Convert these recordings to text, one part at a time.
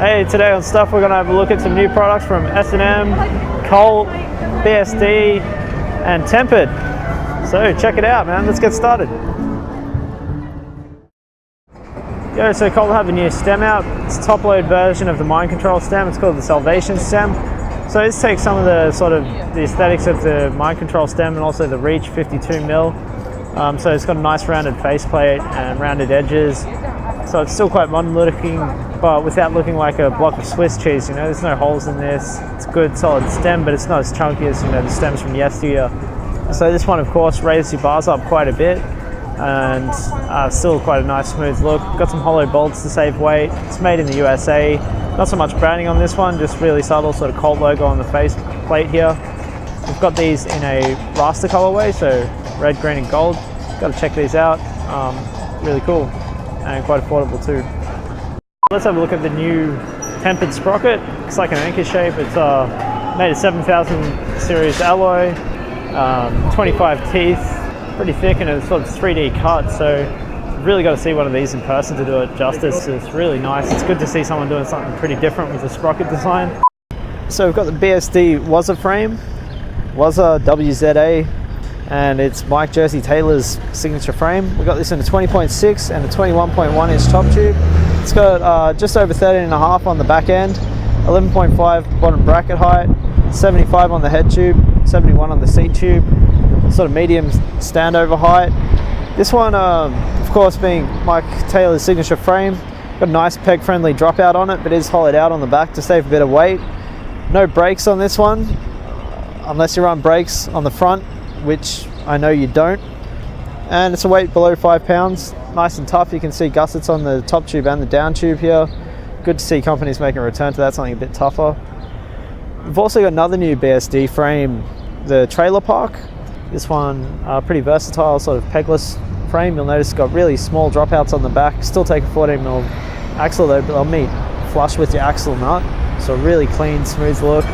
Hey, today on Stuff we're going to have a look at some new products from S&M, Colt, BSD and Tempered. So check it out, man. Let's get started. So Colt have a new stem out. It's a top load version of the mind control stem. It's called the Salvation stem. So this takes some of the the aesthetics of the mind control stem and also the reach 52mm. So it's got a nice rounded faceplate and rounded edges. So it's still quite modern looking, but without looking like a block of Swiss cheese. You know, there's no holes in this. It's a good solid stem, but it's not as chunky as the stems from yesteryear. So this one, of course, raises your bars up quite a bit, and still quite a nice smooth look. Got some hollow bolts to save weight. It's made in the USA. Not so much branding on this one, just really subtle sort of Colt logo on the face plate here. We've got these in a raster colorway, so red, green and gold. Got to check these out. Really cool and quite affordable too. Let's have a look at the new Tempered Sprocket. It's like an anchor shape. It's made of 7000 series alloy, 25 teeth, pretty thick, and it's sort of 3D cut. So you've really got to see one of these in person to do it justice. It's really nice. It's good to see someone doing something pretty different with the sprocket design. So we've got the BSD WZA frame, WZA WZA, and it's Mike Jersey Taylor's signature frame. We got this in a 20.6 and a 21.1 inch top tube. It's got just over 13.5 on the back end, 11.5 bottom bracket height, 75 on the head tube, 71 on the seat tube, sort of medium standover height. This one, of course, being Mike Taylor's signature frame, got a nice peg friendly dropout on it, but it is hollowed out on the back to save a bit of weight. No brakes on this one, unless you run brakes on the front, which I know you don't. And it's a weight below 5 pounds, nice and tough. You can see gussets on the top tube and the down tube here. Good to see companies making a return to that, something a bit tougher. We've also got another new BSD frame, the TrailOrPark. This one, pretty versatile, sort of pegless frame. You'll notice it's got really small dropouts on the back. Still take a 14mm axle though, but they'll meet flush with your axle nut. So really clean, smooth look.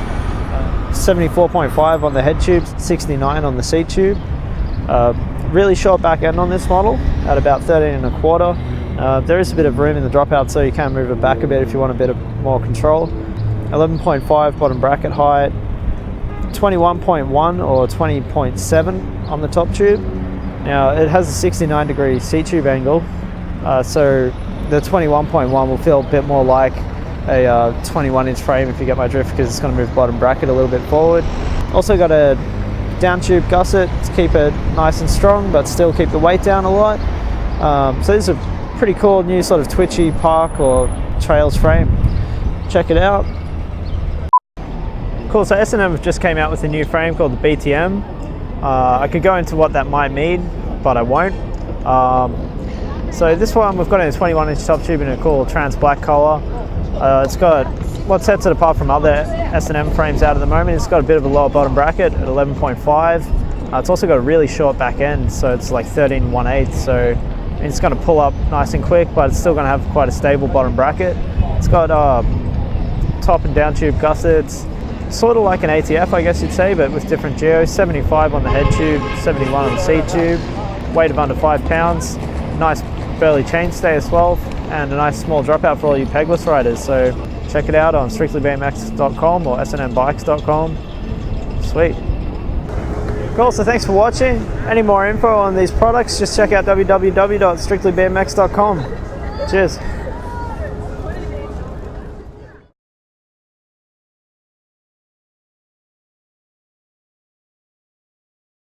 74.5 on the head tube, 69 on the seat tube. Really short back end on this model at about 13.25. There is a bit of room in the dropout, so you can move it back a bit if you want a bit of more control. 11.5 bottom bracket height, 21.1 or 20.7 on the top tube. Now it has a 69 degree seat tube angle, so the 21.1 will feel a bit more like a 21 inch frame, if you get my drift, because it's going to move bottom bracket a little bit forward. Also got a down tube gusset to keep it nice and strong, but still keep the weight down a lot. So this is a pretty cool new sort of twitchy park or trails frame. Check it out. Cool, so S&M just came out with a new frame called the BTM. I could go into what that might mean, but I won't. So this one we've got in a 21 inch top tube in a cool trans black color. It's got what sets it apart from other S&M frames out at the moment. It's got a bit of a lower bottom bracket at 11.5. It's also got a really short back end, so it's like 13.1/8. So it's going to pull up nice and quick, but it's still going to have quite a stable bottom bracket. It's got top and down tube gussets, sort of like an ATF, I guess you'd say, but with different geos. 75 on the head tube, 71 on the seat tube. Weight of under 5 pounds. Nice burly chainstay as well, and a nice small dropout for all you pegless riders. So check it out on strictlybmx.com or snmbikes.com. Sweet. Cool, so thanks for watching. Any more info on these products, just check out www.strictlybmx.com. Cheers.